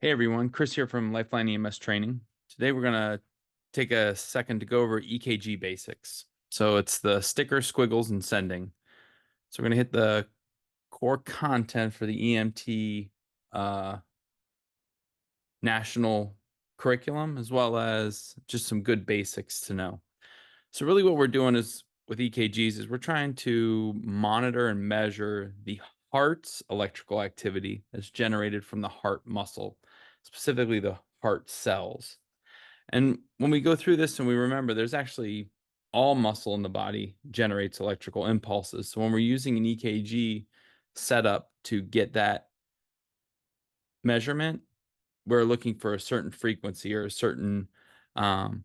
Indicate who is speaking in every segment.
Speaker 1: Hey everyone, Chris here from Lifeline EMS Training. Today we're going to take a second to go over EKG Basics. So it's the sticker, squiggles, and sending. So we're going to hit the core content for the EMT national curriculum, as well as just some good basics to know. So really what we're doing is with EKGs is we're trying to monitor and measure the heart's electrical activity that's generated from the heart muscle, specifically the heart cells. And when we go through this and we remember there's actually all muscle in the body generates electrical impulses. So when we're using an EKG setup to get that measurement, we're looking for a certain frequency or a certain um,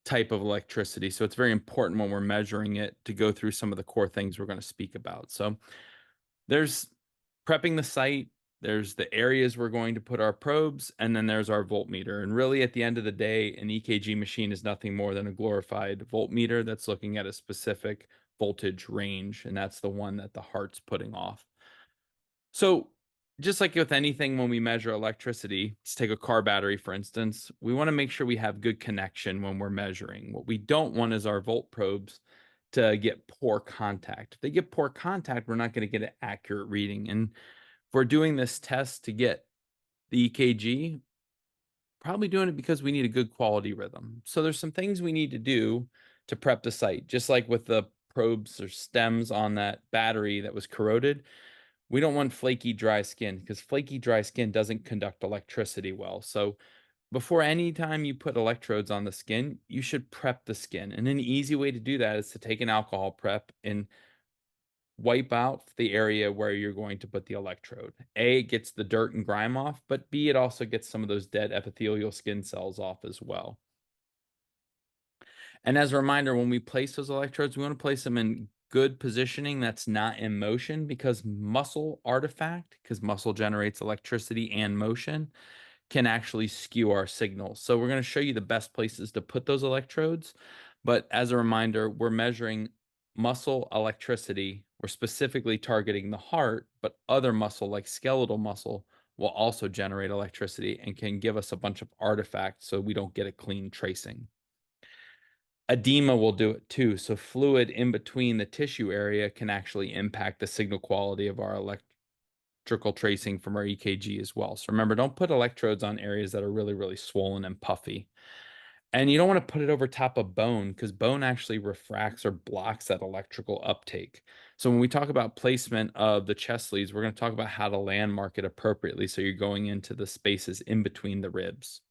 Speaker 1: type of electricity. So it's very important when we're measuring it to go through some of the core things we're going to speak about. So there's prepping the site, there's the areas we're going to put our probes, and then there's our voltmeter. And really at the end of the day, an EKG machine is nothing more than a glorified voltmeter that's looking at a specific voltage range, and that's the one that the heart's putting off. So just like with anything when we measure electricity, let's take a car battery, for instance, we want to make sure we have good connection when we're measuring. What we don't want is our volt probes to get poor contact. If they get poor contact, we're not going to get an accurate reading. And if we're doing this test to get the EKG, probably doing it because we need a good quality rhythm. So there's some things we need to do to prep the site, just like with the probes or stems on that battery that was corroded. We don't want flaky, dry skin because flaky, dry skin doesn't conduct electricity well. So before any time you put electrodes on the skin, you should prep the skin. And an easy way to do that is to take an alcohol prep and wipe out the area where you're going to put the electrode. A, it gets the dirt and grime off, but B, it also gets some of those dead epithelial skin cells off as well. And as a reminder, when we place those electrodes, we want to place them in good positioning that's not in motion because muscle artifact, because muscle generates electricity and motion, can actually skew our signals. So we're going to show you the best places to put those electrodes. But as a reminder, we're measuring muscle electricity. We're specifically targeting the heart, but other muscle like skeletal muscle will also generate electricity and can give us a bunch of artifacts so we don't get a clean tracing. Edema will do it too. So fluid in between the tissue area can actually impact the signal quality of our electrical tracing from our EKG as well. So remember, don't put electrodes on areas that are really, really swollen and puffy. And you don't want to put it over top of bone because bone actually refracts or blocks that electrical uptake. So when we talk about placement of the chest leads, we're going to talk about how to landmark it appropriately so you're going into the spaces in between the ribs.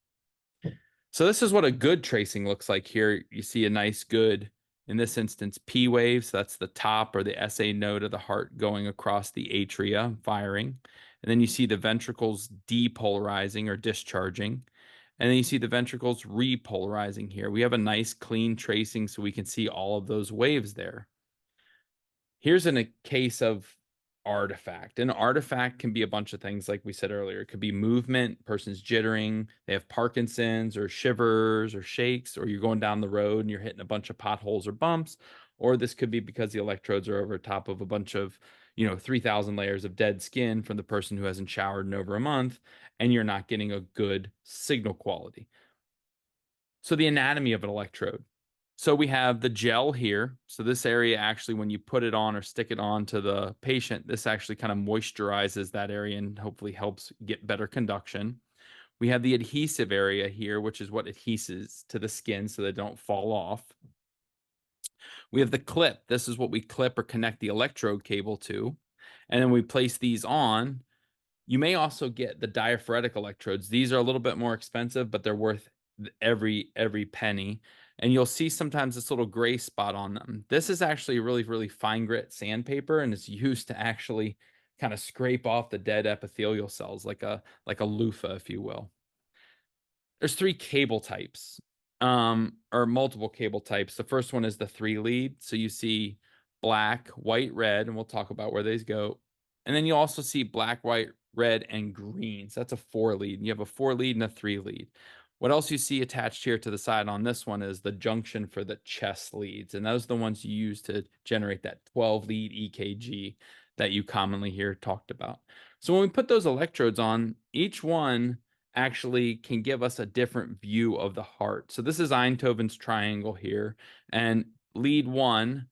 Speaker 1: So this is what a good tracing looks like here. You see a nice good, in this instance, P waves. That's the top or the SA node of the heart going across the atria, firing. And then you see the ventricles depolarizing or discharging. And then you see the ventricles repolarizing here. We have a nice clean tracing so we can see all of those waves there. Here's a case of artifact. An artifact can be a bunch of things, like we said earlier. It could be movement, person's jittering, they have Parkinson's or shivers or shakes, or you're going down the road and you're hitting a bunch of potholes or bumps. Or this could be because the electrodes are over top of a bunch of, 3,000 layers of dead skin from the person who hasn't showered in over a month, and you're not getting a good signal quality. So the anatomy of an electrode. So we have the gel here. So this area actually, when you put it on or stick it on to the patient, this actually kind of moisturizes that area and hopefully helps get better conduction. We have the adhesive area here, which is what adheses to the skin so they don't fall off. We have the clip. This is what we clip or connect the electrode cable to. And then we place these on. You may also get the diaphoretic electrodes. These are a little bit more expensive, but they're worth every penny. And you'll see sometimes this little gray spot on them. This is actually really, really fine grit sandpaper, and it's used to actually kind of scrape off the dead epithelial cells, like a loofah, if you will. There's three cable types, or multiple cable types. The first one is the 3-lead. So you see black, white, red, and we'll talk about where these go. And then you also see black, white, red, and green. So that's a 4-lead. And you have a 4-lead and a 3-lead. What else you see attached here to the side on this one is the junction for the chest leads. And those are the ones you use to generate that 12-lead EKG that you commonly hear talked about. So when we put those electrodes on, each one actually can give us a different view of the heart. So this is Einthoven's triangle here, and lead one.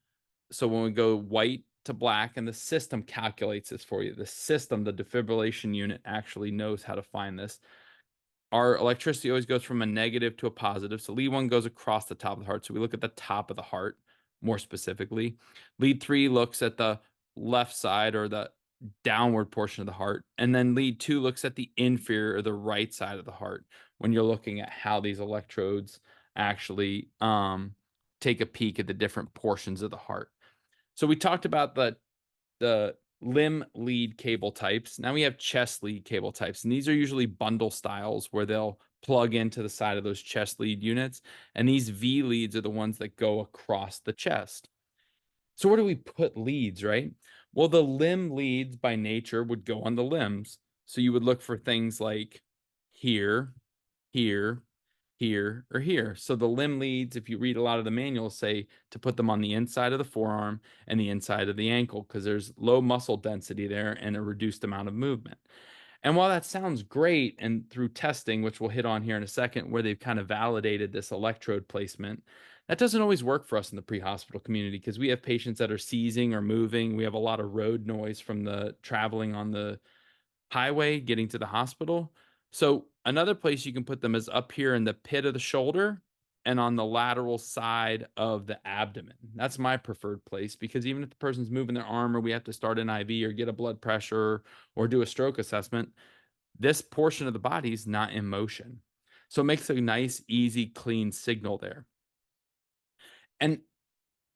Speaker 1: So when we go white to black, and the system calculates this for you, the system, the defibrillation unit actually knows how to find this. Our electricity always goes from a negative to a positive. So lead one goes across the top of the heart. So we look at the top of the heart more specifically. Lead three looks at the left side or the downward portion of the heart. And then lead two looks at the inferior or the right side of the heart when you're looking at how these electrodes actually take a peek at the different portions of the heart. So we talked about the limb lead cable types. Now we have chest lead cable types, and these are usually bundle styles where they'll plug into the side of those chest lead units. And these V leads are the ones that go across the chest. So where do we put leads, right? Well, the limb leads by nature would go on the limbs. So you would look for things like here, here, here, or here. So the limb leads, if you read a lot of the manuals, say to put them on the inside of the forearm and the inside of the ankle because there's low muscle density there and a reduced amount of movement. And while that sounds great, and through testing, which we'll hit on here in a second, where they've kind of validated this electrode placement, that doesn't always work for us in the pre-hospital community because we have patients that are seizing or moving. We have a lot of road noise from the traveling on the highway getting to the hospital. So another place you can put them is up here in the pit of the shoulder and on the lateral side of the abdomen. That's my preferred place because even if the person's moving their arm or we have to start an IV or get a blood pressure or do a stroke assessment, this portion of the body is not in motion. So it makes a nice, easy, clean signal there. And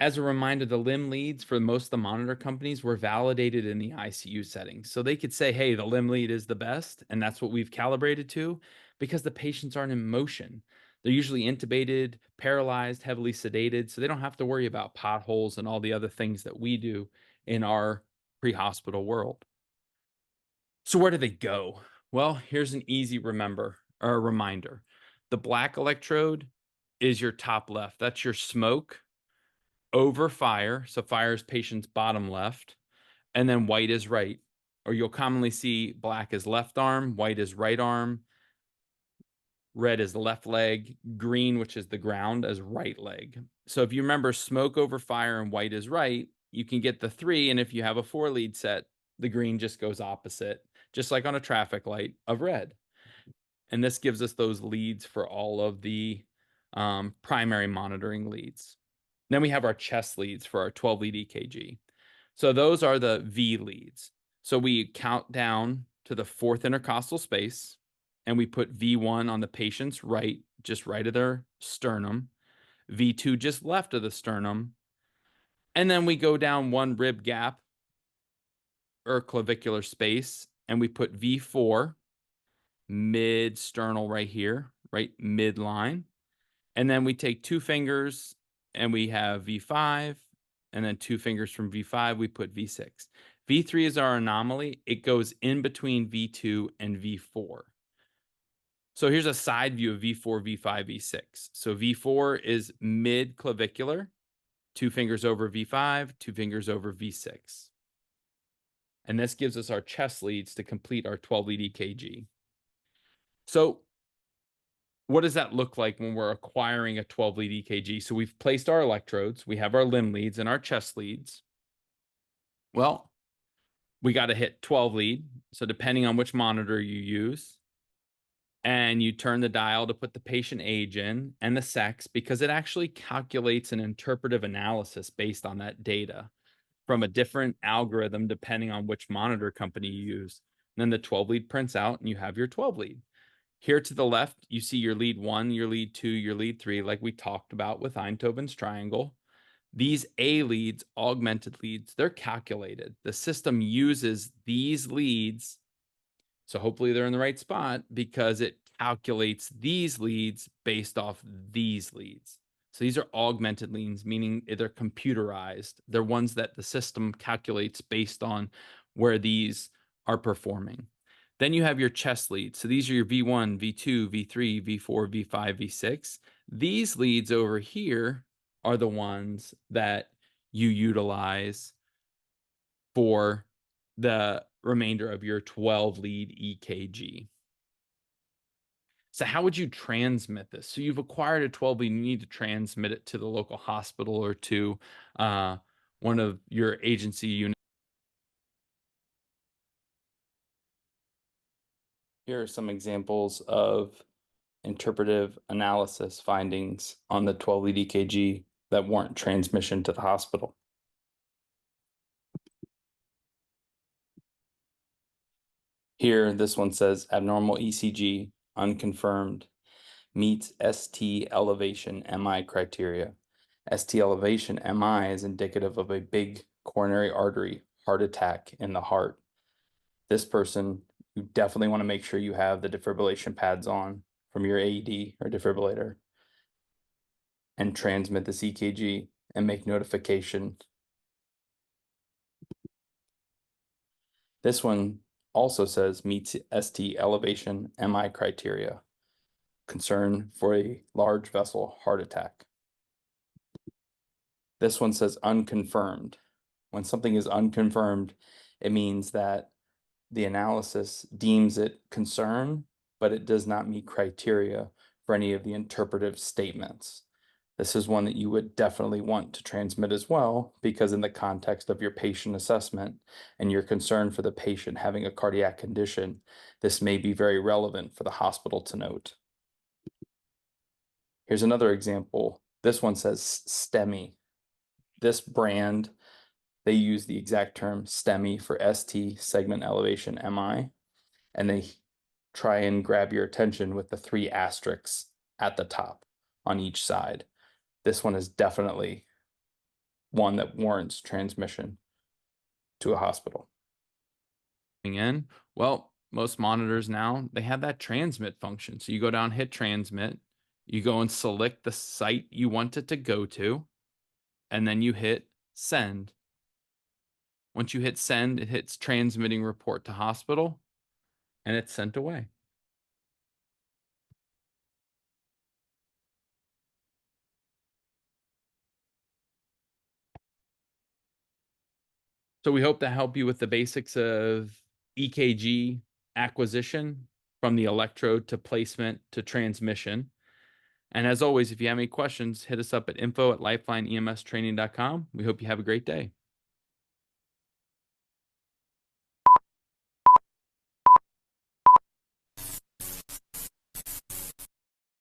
Speaker 1: as a reminder, the limb leads for most of the monitor companies were validated in the ICU setting. So they could say, hey, the limb lead is the best, and that's what we've calibrated to because the patients aren't in motion. They're usually intubated, paralyzed, heavily sedated, so they don't have to worry about potholes and all the other things that we do in our pre-hospital world. So where do they go? Well, here's an easy remember or reminder. The black electrode is your top left. That's your smoke over fire. So fire is patient's bottom left, and then white is right. Or you'll commonly see black is left arm, white is right arm, red is the left leg, green, which is the ground, as right leg. So if you remember smoke over fire and white is right, you can get the three. And if you have a four lead set, the green just goes opposite, just like on a traffic light of red. And this gives us those leads for all of the primary monitoring leads. Then we have our chest leads for our 12 lead EKG. So those are the V leads. So we count down to the fourth intercostal space and we put V1 on the patient's right, just right of their sternum, V2 just left of the sternum. And then we go down one rib gap or clavicular space and we put V4 mid sternal right here, right midline. And then we take two fingers and we have V5, and then two fingers from V5, we put V6. V3 is our anomaly. It goes in between V2 and V4. So here's a side view of V4, V5, V6. So V4 is mid clavicular, two fingers over V5, two fingers over V6. And this gives us our chest leads to complete our 12 lead EKG. So what does that look like when we're acquiring a 12 lead EKG? So we've placed our electrodes, we have our limb leads and our chest leads. Well, we got to hit 12 lead. So depending on which monitor you use, and you turn the dial to put the patient age in and the sex because it actually calculates an interpretive analysis based on that data from a different algorithm depending on which monitor company you use. And then the 12 lead prints out and you have your 12 lead. Here to the left, you see your lead one, your lead two, your lead three, like we talked about with Einthoven's triangle. These A leads, augmented leads, they're calculated. The system uses these leads, so hopefully they're in the right spot because it calculates these leads based off these leads. So these are augmented leads, meaning they're computerized. They're ones that the system calculates based on where these are performing. Then you have your chest leads. So these are your V1, V2, V3, V4, V5, V6. These leads over here are the ones that you utilize for the remainder of your 12 lead EKG. So how would you transmit this? So you've acquired a 12 lead, you need to transmit it to the local hospital or to one of your agency units. Here are some examples of interpretive analysis findings on the 12 lead EKG that warrant transmission to the hospital. Here, this one says abnormal ECG, unconfirmed, meets ST elevation MI criteria. ST elevation MI is indicative of a big coronary artery heart attack in the heart. This person, you definitely want to make sure you have the defibrillation pads on from your AED or defibrillator and transmit this EKG and make notification. This one also says meets ST elevation MI criteria. Concern for a large vessel heart attack. This one says unconfirmed. When something is unconfirmed, it means that the analysis deems it concern, but it does not meet criteria for any of the interpretive statements. This is one that you would definitely want to transmit as well, because in the context of your patient assessment and your concern for the patient having a cardiac condition, this may be very relevant for the hospital to note. Here's another example. This one says STEMI. This brand, they use the exact term STEMI for ST segment elevation MI, and they try and grab your attention with the 3 asterisks at the top on each side. This one is definitely one that warrants transmission to a hospital. In, well, most monitors now, they have that transmit function. So you go down, hit transmit, you go and select the site you want it to go to, and then you hit send. Once you hit send, it hits transmitting report to hospital, and it's sent away. So we hope to help you with the basics of EKG acquisition from the electrode to placement to transmission. And as always, if you have any questions, hit us up at info@lifelineemstraining.com. We hope you have a great day.